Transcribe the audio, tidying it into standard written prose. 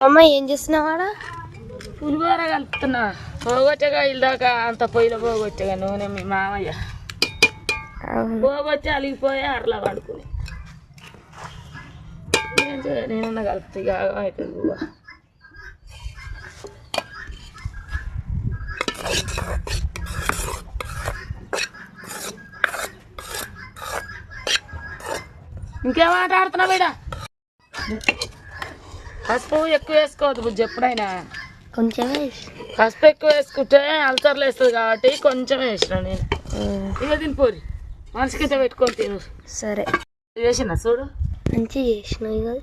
అమ్మ ఏం చేస్తున్నావాడా? పులిహోర కలుపుతున్నా. పోగొచ్చగా ఇల్దాకా అంత పొయ్యిలో పోగొచ్చగా నూనె మీ మామయ్య పోగొచ్చి అలిగిపోయి అట్లా పడుకుని నేనన్నా కలుపుతా అవుతుంది. ఇంకేం మాట్లాడుతున్నావు బిడ్డ? పసుపు ఎక్కువ వేసుకోవద్దు బుజ్జి ఎప్పుడైనా. కొంచెం పసుపు ఎక్కువ వేసుకుంటే అల్సర్లు వేస్తుంది కాబట్టి కొంచెం వేసిన నేను. ఇక తినిపోరి మనిషికి ఇంత పెట్టుకొని తిను. సరే వేసిన చూడు మంచిగా చేసినావు కదా.